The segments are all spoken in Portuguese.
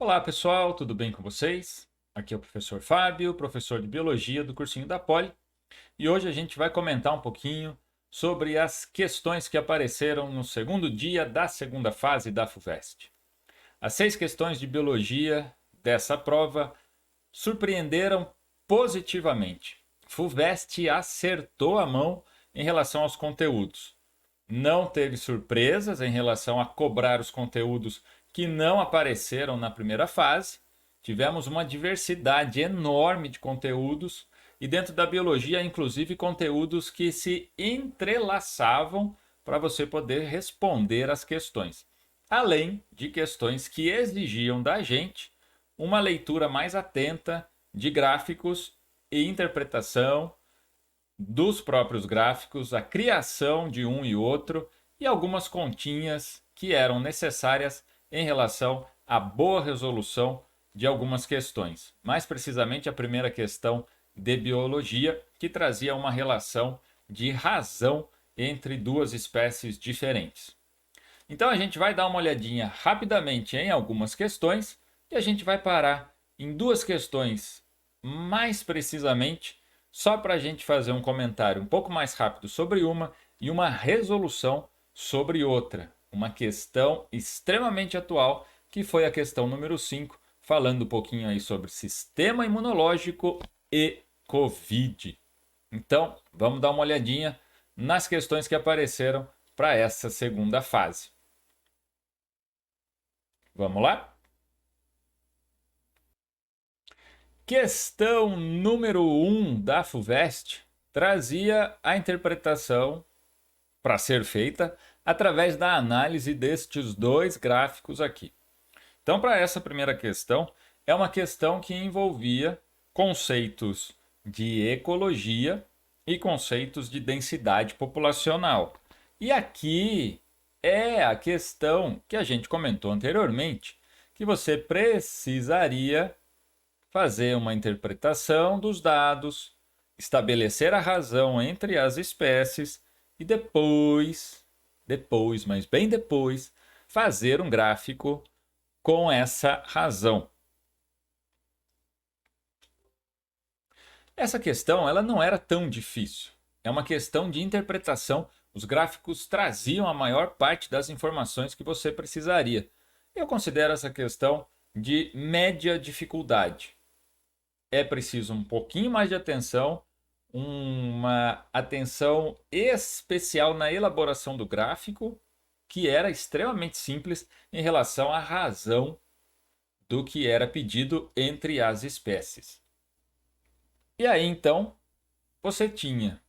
Olá pessoal, tudo bem com vocês? Aqui é o professor Fábio, professor de Biologia do cursinho da Poli, e hoje a gente vai comentar um pouquinho sobre as questões que apareceram no segundo dia da segunda fase da FUVEST. As 6 questões de Biologia dessa prova surpreenderam positivamente. FUVEST acertou a mão em relação aos conteúdos. Não teve surpresas em relação a cobrar os conteúdos que não apareceram na primeira fase. Tivemos uma diversidade enorme de conteúdos e dentro da biologia, inclusive conteúdos que se entrelaçavam para você poder responder as questões. Além de questões que exigiam da gente uma leitura mais atenta de gráficos e interpretação dos próprios gráficos, a criação de um e outro e algumas continhas que eram necessárias em relação à boa resolução de algumas questões. Mais precisamente a primeira questão de biologia, que trazia uma relação de razão entre duas espécies diferentes. Então a gente vai dar uma olhadinha rapidamente em algumas questões e a gente vai parar em duas questões mais precisamente, só para a gente fazer um comentário um pouco mais rápido sobre uma e uma resolução sobre outra. Uma questão extremamente atual, que foi a questão número 5, falando um pouquinho aí sobre sistema imunológico e Covid. Então, vamos dar uma olhadinha nas questões que apareceram para essa segunda fase. Vamos lá? Questão número 1 da FUVEST trazia a interpretação para ser feita através da análise destes dois gráficos aqui. Então, para essa primeira questão, é uma questão que envolvia conceitos de ecologia e conceitos de densidade populacional. E aqui é a questão que a gente comentou anteriormente, que você precisaria fazer uma interpretação dos dados, estabelecer a razão entre as espécies e depois, mas bem depois, fazer um gráfico com essa razão. Essa questão ela não era tão difícil. É uma questão de interpretação. Os gráficos traziam a maior parte das informações que você precisaria. Eu considero essa questão de média dificuldade. É preciso um pouquinho mais de atenção, uma atenção especial na elaboração do gráfico, que era extremamente simples em relação à razão do que era pedido entre as espécies. E aí então você tinha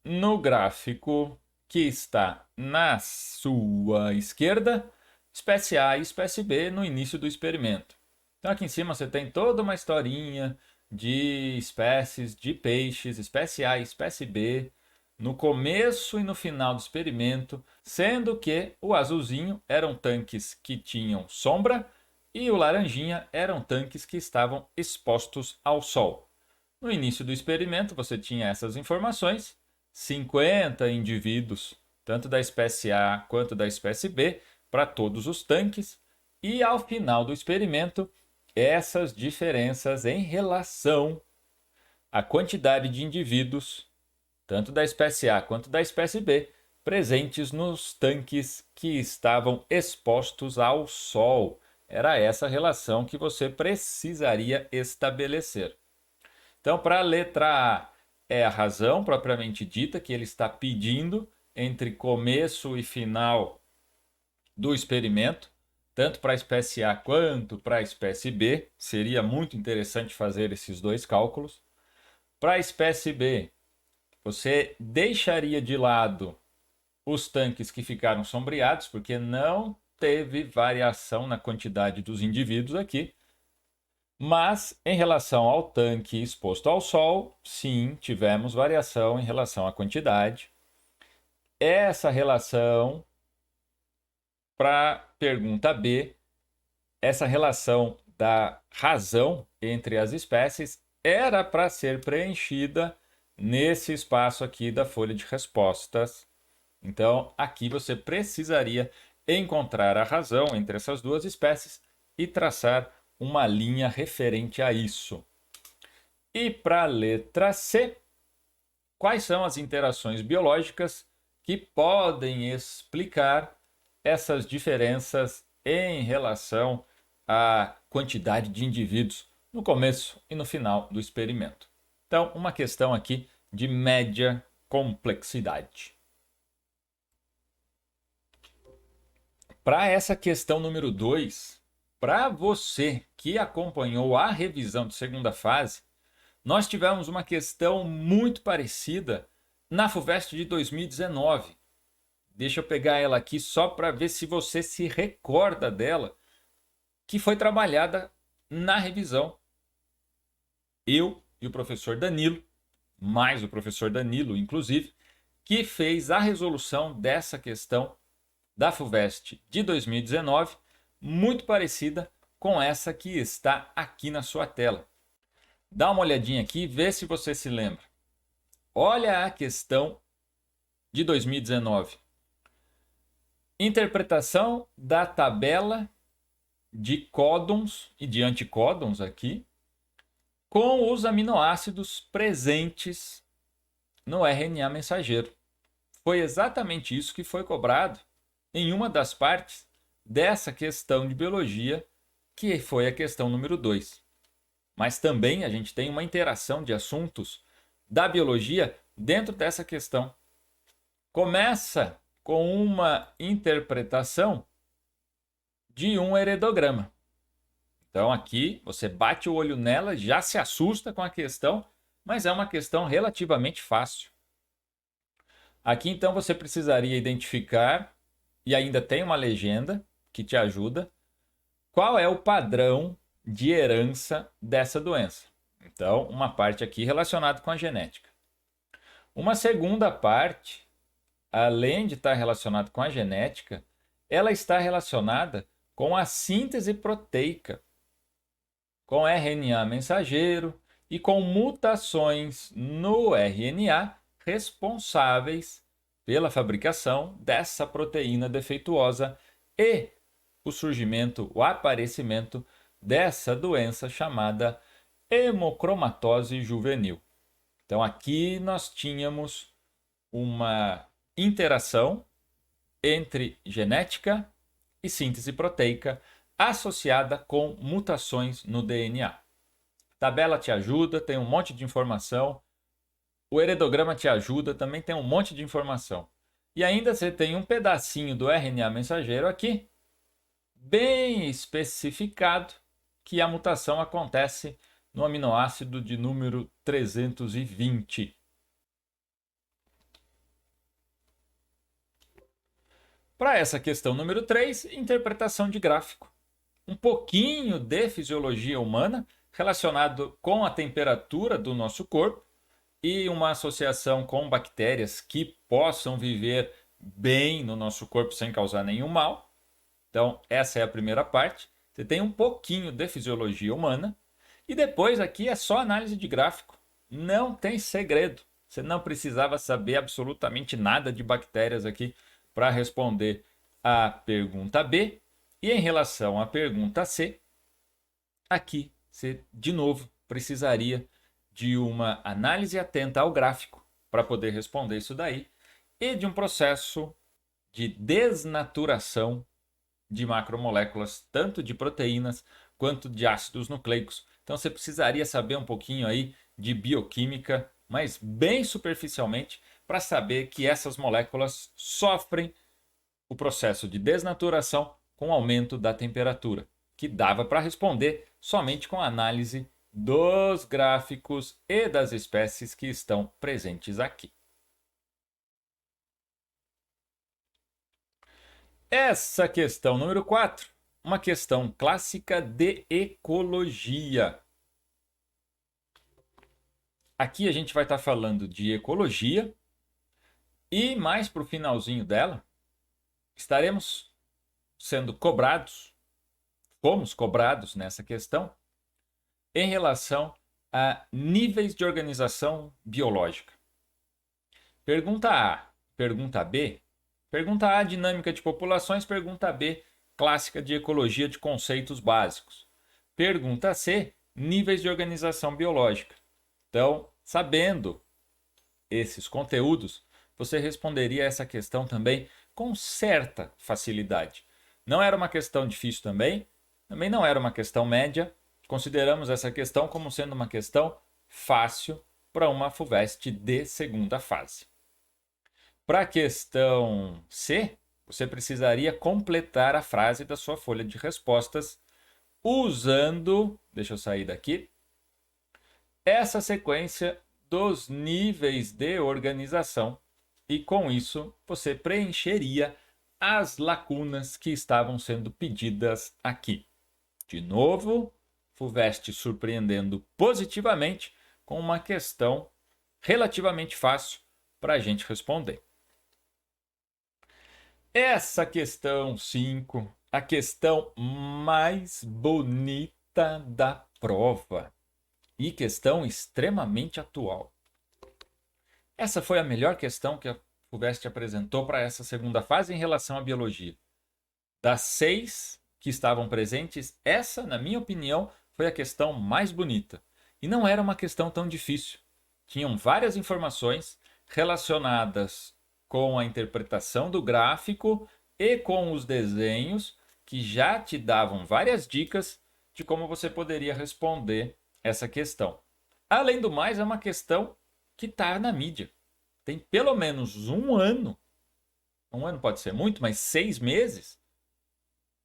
no gráfico que está na sua esquerda, espécie A e espécie B no início do experimento. Então aqui em cima você tem toda uma historinha de espécies de peixes, espécie A e espécie B, no começo e no final do experimento, sendo que o azulzinho eram tanques que tinham sombra e o laranjinha eram tanques que estavam expostos ao sol. No início do experimento você tinha essas informações, 50 indivíduos, tanto da espécie A quanto da espécie B, para todos os tanques, e ao final do experimento, essas diferenças em relação à quantidade de indivíduos, tanto da espécie A quanto da espécie B, presentes nos tanques que estavam expostos ao Sol. Era essa relação que você precisaria estabelecer. Então, para a letra A, é a razão propriamente dita que ele está pedindo entre começo e final do experimento, tanto para a espécie A quanto para a espécie B. Seria muito interessante fazer esses dois cálculos. Para a espécie B, você deixaria de lado os tanques que ficaram sombreados, porque não teve variação na quantidade dos indivíduos aqui. Mas em relação ao tanque exposto ao sol, sim, tivemos variação em relação à quantidade. Essa relação, para a pergunta B, essa relação da razão entre as espécies era para ser preenchida nesse espaço aqui da folha de respostas. Então, aqui você precisaria encontrar a razão entre essas duas espécies e traçar uma linha referente a isso. E para a letra C, quais são as interações biológicas que podem explicar essas diferenças em relação à quantidade de indivíduos no começo e no final do experimento? Então, uma questão aqui de média complexidade. Para essa questão número 2, para você que acompanhou a revisão de segunda fase, nós tivemos uma questão muito parecida na FUVEST de 2019. Deixa eu pegar ela aqui só para ver se você se recorda dela, que foi trabalhada na revisão. Eu e o professor Danilo, mais o professor Danilo, inclusive, que fez a resolução dessa questão da FUVEST de 2019, muito parecida com essa que está aqui na sua tela. Dá uma olhadinha aqui e vê se você se lembra. Olha a questão de 2019. Interpretação da tabela de códons e de anticódons aqui com os aminoácidos presentes no RNA mensageiro. Foi exatamente isso que foi cobrado em uma das partes dessa questão de biologia, que foi a questão número 2. Mas também a gente tem uma interação de assuntos da biologia dentro dessa questão. Começa com uma interpretação de um heredograma. Então aqui você bate o olho nela, já se assusta com a questão, mas é uma questão relativamente fácil. Aqui então você precisaria identificar, e ainda tem uma legenda que te ajuda, qual é o padrão de herança dessa doença. Então, uma parte aqui relacionada com a genética. Uma segunda parte, além de estar relacionada com a genética, ela está relacionada com a síntese proteica, com RNA mensageiro e com mutações no RNA responsáveis pela fabricação dessa proteína defeituosa e o surgimento, o aparecimento dessa doença chamada hemocromatose juvenil. Então aqui nós tínhamos uma interação entre genética e síntese proteica associada com mutações no DNA. A tabela te ajuda, tem um monte de informação. O heredograma te ajuda, também tem um monte de informação. E ainda você tem um pedacinho do RNA mensageiro aqui, bem especificado, que a mutação acontece no aminoácido de número 320. Para essa questão número 3, interpretação de gráfico. Um pouquinho de fisiologia humana relacionado com a temperatura do nosso corpo e uma associação com bactérias que possam viver bem no nosso corpo sem causar nenhum mal. Então, essa é a primeira parte. Você tem um pouquinho de fisiologia humana. E depois aqui é só análise de gráfico. Não tem segredo. Você não precisava saber absolutamente nada de bactérias aqui para responder a pergunta B. E em relação à pergunta C, aqui você, de novo, precisaria de uma análise atenta ao gráfico para poder responder isso daí e de um processo de desnaturação de macromoléculas, tanto de proteínas quanto de ácidos nucleicos. Então você precisaria saber um pouquinho aí de bioquímica, mas bem superficialmente, para saber que essas moléculas sofrem o processo de desnaturação com o aumento da temperatura, que dava para responder somente com a análise dos gráficos e das espécies que estão presentes aqui. Essa questão número 4, uma questão clássica de ecologia. Aqui a gente vai estar falando de ecologia e mais para o finalzinho dela, estaremos sendo cobrados, fomos cobrados nessa questão, em relação a níveis de organização biológica. Pergunta A, pergunta B. Pergunta A, dinâmica de populações. Pergunta B, clássica de ecologia de conceitos básicos. Pergunta C, níveis de organização biológica. Então, sabendo esses conteúdos, você responderia essa questão também com certa facilidade. Não era uma questão difícil também não era uma questão média. Consideramos essa questão como sendo uma questão fácil para uma FUVEST de segunda fase. Para a questão C, você precisaria completar a frase da sua folha de respostas usando, deixa eu sair daqui, essa sequência dos níveis de organização e com isso você preencheria as lacunas que estavam sendo pedidas aqui. De novo, FUVEST surpreendendo positivamente com uma questão relativamente fácil para a gente responder. Essa questão 5, a questão mais bonita da prova e questão extremamente atual. Essa foi a melhor questão que a FUVEST apresentou para essa segunda fase em relação à biologia. Das 6 que estavam presentes, essa, na minha opinião, foi a questão mais bonita. E não era uma questão tão difícil. Tinham várias informações relacionadas com a interpretação do gráfico e com os desenhos que já te davam várias dicas de como você poderia responder essa questão. Além do mais, é uma questão que está na mídia. Tem pelo menos um ano pode ser muito, mas 6 meses,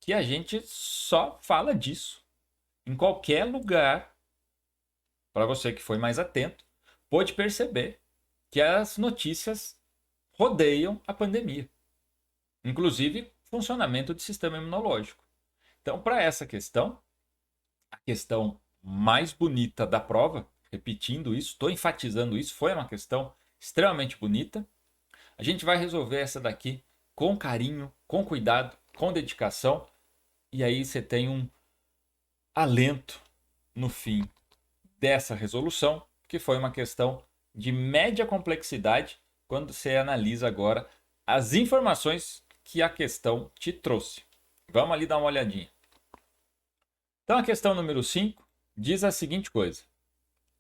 que a gente só fala disso. Em qualquer lugar, para você que foi mais atento, pôde perceber que as notícias rodeiam a pandemia. Inclusive, funcionamento do sistema imunológico. Então, para essa questão, a questão mais bonita da prova, repetindo isso, estou enfatizando isso, foi uma questão extremamente bonita. A gente vai resolver essa daqui com carinho, com cuidado, com dedicação. E aí você tem um alento no fim dessa resolução, que foi uma questão de média complexidade, quando você analisa agora as informações que a questão te trouxe. Vamos ali dar uma olhadinha. Então a questão número 5 diz a seguinte coisa.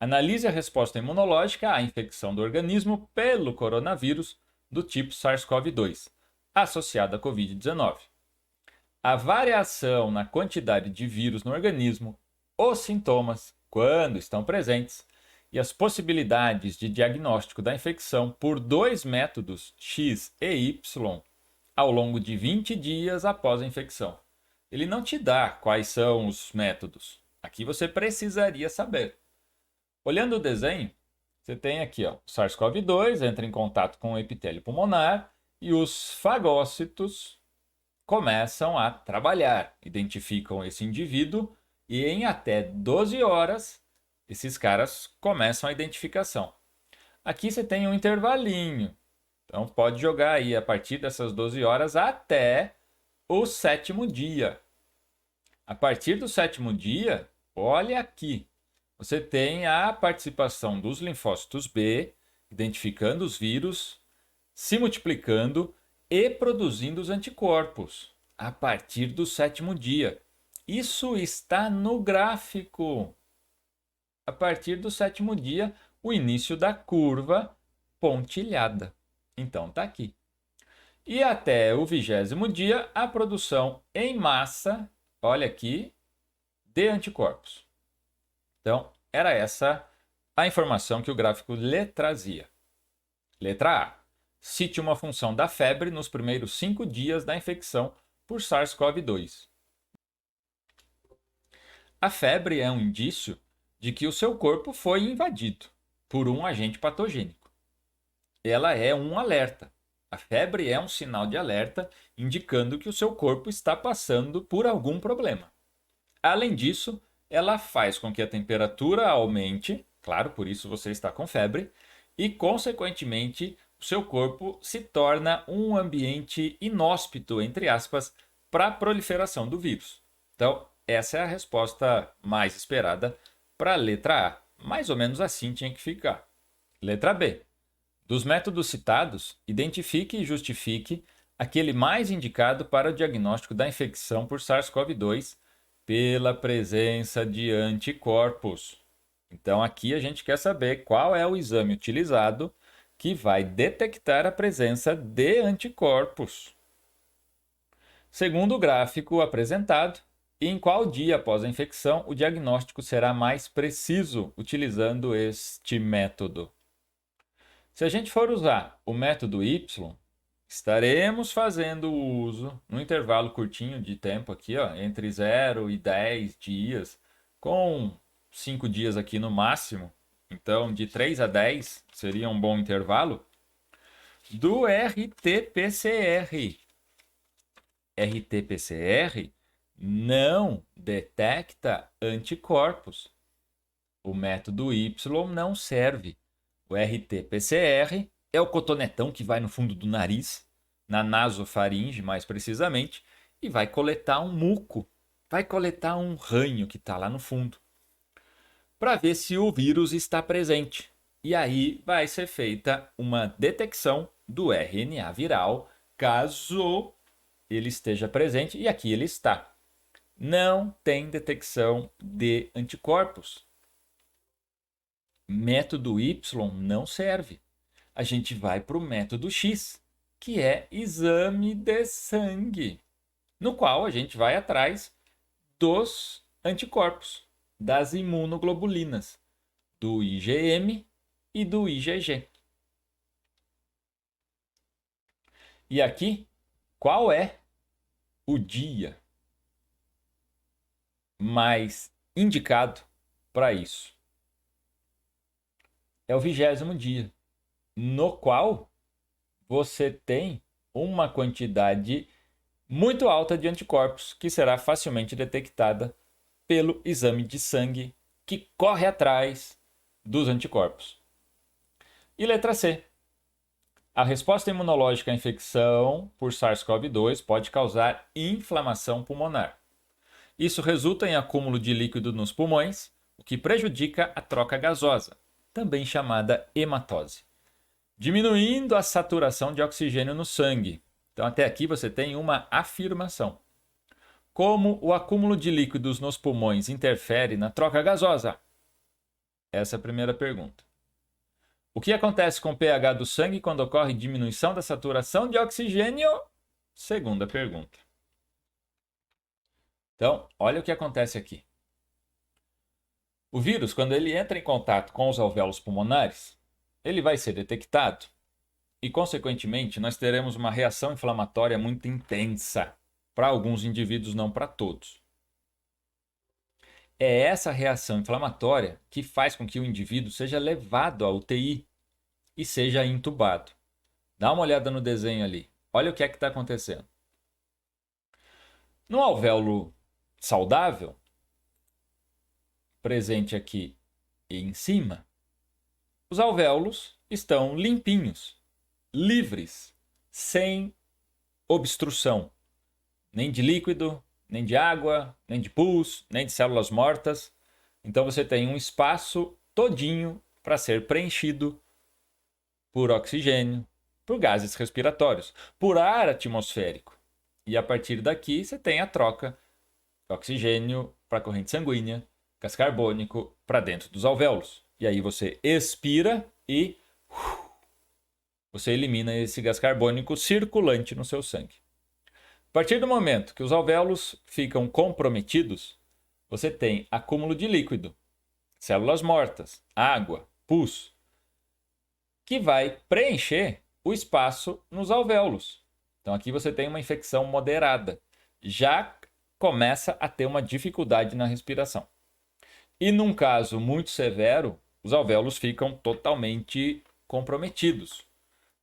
Analise a resposta imunológica à infecção do organismo pelo coronavírus do tipo SARS-CoV-2, associada à Covid-19. A variação na quantidade de vírus no organismo, os sintomas, quando estão presentes, e as possibilidades de diagnóstico da infecção por 2 métodos X e Y ao longo de 20 dias após a infecção. Ele não te dá quais são os métodos. Aqui você precisaria saber. Olhando o desenho, você tem aqui o SARS-CoV-2 entra em contato com o epitélio pulmonar e os fagócitos começam a trabalhar, identificam esse indivíduo e em até 12 horas esses caras começam a identificação. Aqui você tem um intervalinho, então pode jogar aí a partir dessas 12 horas até o 7º dia. A partir do 7º dia, olha aqui, você tem a participação dos linfócitos B, identificando os vírus, se multiplicando e produzindo os anticorpos a partir do 7º dia. Isso está no gráfico. A partir do 7º dia, o início da curva pontilhada. Então, está aqui. E até o 20º dia, a produção em massa, olha aqui, de anticorpos. Então, era essa a informação que o gráfico lhe trazia. Letra A. Cite uma função da febre nos primeiros 5 dias da infecção por SARS-CoV-2. A febre é um indício de que o seu corpo foi invadido por um agente patogênico. Ela é um alerta. A febre é um sinal de alerta indicando que o seu corpo está passando por algum problema. Além disso, ela faz com que a temperatura aumente, claro, por isso você está com febre, e, consequentemente, o seu corpo se torna um ambiente inóspito, entre aspas, para a proliferação do vírus. Então, essa é a resposta mais esperada para a letra A. Mais ou menos assim tinha que ficar. Letra B. Dos métodos citados, identifique e justifique aquele mais indicado para o diagnóstico da infecção por SARS-CoV-2 pela presença de anticorpos. Então, aqui a gente quer saber qual é o exame utilizado que vai detectar a presença de anticorpos. Segundo o gráfico apresentado, em qual dia após a infecção o diagnóstico será mais preciso utilizando este método? Se a gente for usar o método Y, estaremos fazendo uso, num intervalo curtinho de tempo aqui, ó, entre 0 e 10 dias, com 5 dias aqui no máximo, então de 3 a 10 seria um bom intervalo, do RT-PCR. RT-PCR não detecta anticorpos. O método Y não serve. O RT-PCR é o cotonetão que vai no fundo do nariz, na nasofaringe mais precisamente, e vai coletar um muco, vai coletar um ranho que está lá no fundo, para ver se o vírus está presente. E aí vai ser feita uma detecção do RNA viral, caso ele esteja presente, e aqui ele está. Não tem detecção de anticorpos. Método Y não serve. A gente vai para o método X, que é exame de sangue, no qual a gente vai atrás dos anticorpos, das imunoglobulinas, do IgM e do IgG. E aqui, qual é o dia mais indicado para isso? É o 20º dia, no qual você tem uma quantidade muito alta de anticorpos que será facilmente detectada pelo exame de sangue que corre atrás dos anticorpos. E letra C. A resposta imunológica à infecção por SARS-CoV-2 pode causar inflamação pulmonar. Isso resulta em acúmulo de líquido nos pulmões, o que prejudica a troca gasosa, também chamada hematose, diminuindo a saturação de oxigênio no sangue. Então, até aqui você tem uma afirmação. Como o acúmulo de líquidos nos pulmões interfere na troca gasosa? Essa é a primeira pergunta. O que acontece com o pH do sangue quando ocorre diminuição da saturação de oxigênio? Segunda pergunta. Então, olha o que acontece aqui. O vírus, quando ele entra em contato com os alvéolos pulmonares, ele vai ser detectado e, consequentemente, nós teremos uma reação inflamatória muito intensa para alguns indivíduos, não para todos. É essa reação inflamatória que faz com que o indivíduo seja levado à UTI e seja intubado. Dá uma olhada no desenho ali. Olha o que é que está acontecendo. No alvéolo saudável, presente aqui em cima, os alvéolos estão limpinhos, livres, sem obstrução, nem de líquido, nem de água, nem de pus, nem de células mortas. Então você tem um espaço todinho para ser preenchido por oxigênio, por gases respiratórios, por ar atmosférico. E a partir daqui você tem a troca de oxigênio para a corrente sanguínea, gás carbônico para dentro dos alvéolos. E aí você expira e você elimina esse gás carbônico circulante no seu sangue. A partir do momento que os alvéolos ficam comprometidos, você tem acúmulo de líquido, células mortas, água, pus, que vai preencher o espaço nos alvéolos. Então aqui você tem uma infecção moderada. Já começa a ter uma dificuldade na respiração. E num caso muito severo, os alvéolos ficam totalmente comprometidos.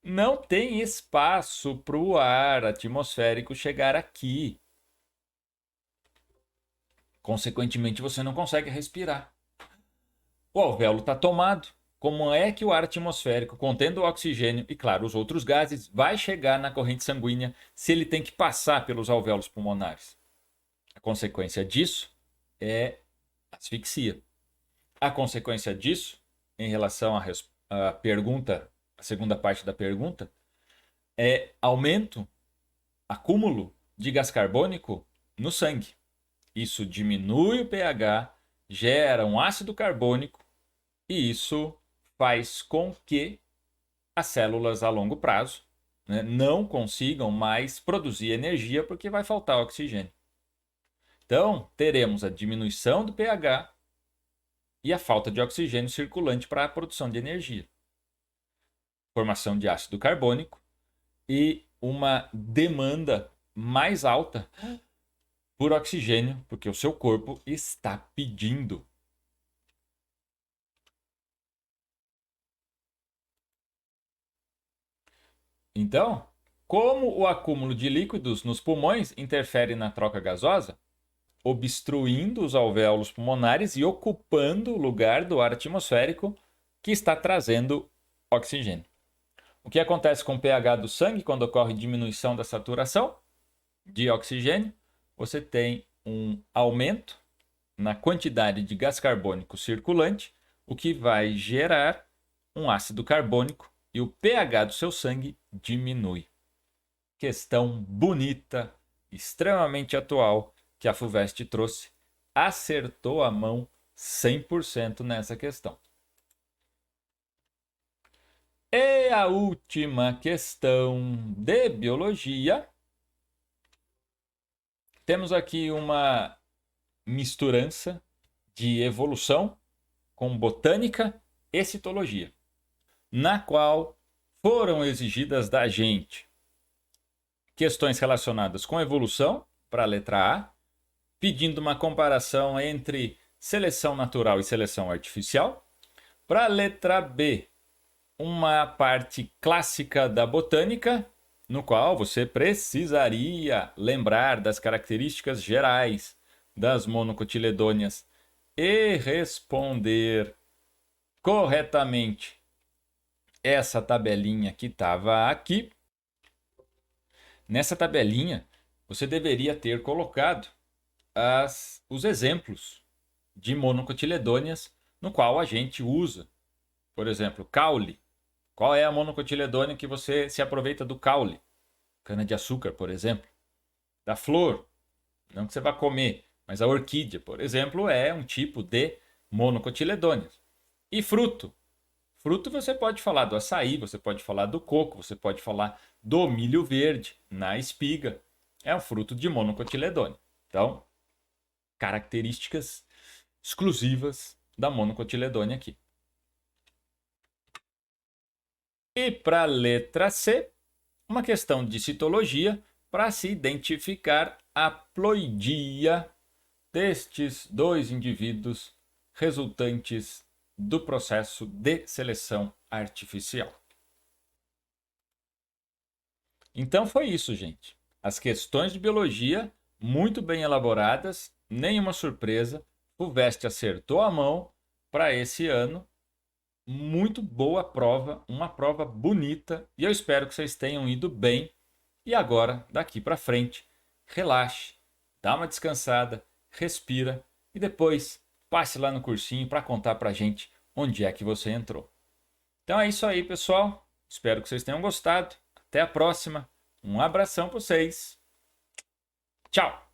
Não tem espaço para o ar atmosférico chegar aqui. Consequentemente, você não consegue respirar. O alvéolo está tomado. Como é que o ar atmosférico, contendo o oxigênio e, claro, os outros gases, vai chegar na corrente sanguínea se ele tem que passar pelos alvéolos pulmonares? A consequência disso é asfixia. A consequência disso, em relação à pergunta, a segunda parte da pergunta, é aumento acúmulo de gás carbônico no sangue. Isso diminui o pH, gera um ácido carbônico e isso faz com que as células a longo prazo, né, não consigam mais produzir energia porque vai faltar oxigênio. Então, teremos a diminuição do pH e a falta de oxigênio circulante para a produção de energia. Formação de ácido carbônico e uma demanda mais alta por oxigênio, porque o seu corpo está pedindo. Então, como o acúmulo de líquidos nos pulmões interfere na troca gasosa, obstruindo os alvéolos pulmonares e ocupando o lugar do ar atmosférico que está trazendo oxigênio. O que acontece com o pH do sangue quando ocorre diminuição da saturação de oxigênio? Você tem um aumento na quantidade de gás carbônico circulante, o que vai gerar um ácido carbônico e o pH do seu sangue diminui. Questão bonita, extremamente atual, que a FUVEST trouxe. Acertou a mão 100% nessa questão. E a última questão de biologia. Temos aqui uma misturança de evolução com botânica e citologia, na qual foram exigidas da gente questões relacionadas com evolução, para a letra A, pedindo uma comparação entre seleção natural e seleção artificial. Para a letra B, uma parte clássica da botânica, no qual você precisaria lembrar das características gerais das monocotiledôneas e responder corretamente essa tabelinha que estava aqui. Nessa tabelinha, você deveria ter colocado os exemplos de monocotiledôneas no qual a gente usa. Por exemplo, caule. Qual é a monocotiledônea que você se aproveita do caule? Cana-de-açúcar, por exemplo. Da flor, não que você vá comer, mas a orquídea, por exemplo, é um tipo de monocotiledôneas. E fruto. Fruto você pode falar do açaí, você pode falar do coco, você pode falar do milho verde, na espiga. É um fruto de monocotiledônea. Então, características exclusivas da monocotiledônea aqui. E para a letra C, uma questão de citologia para se identificar a ploidia destes dois indivíduos resultantes do processo de seleção artificial. Então foi isso, gente. As questões de biologia muito bem elaboradas, nenhuma surpresa. O FUVEST acertou a mão para esse ano. Muito boa prova, uma prova bonita, e eu espero que vocês tenham ido bem. E agora, daqui para frente, relaxe, dá uma descansada, respira e depois passe lá no cursinho para contar para a gente onde é que você entrou. Então é isso aí, pessoal. Espero que vocês tenham gostado. Até a próxima. Um abração para vocês. Tchau!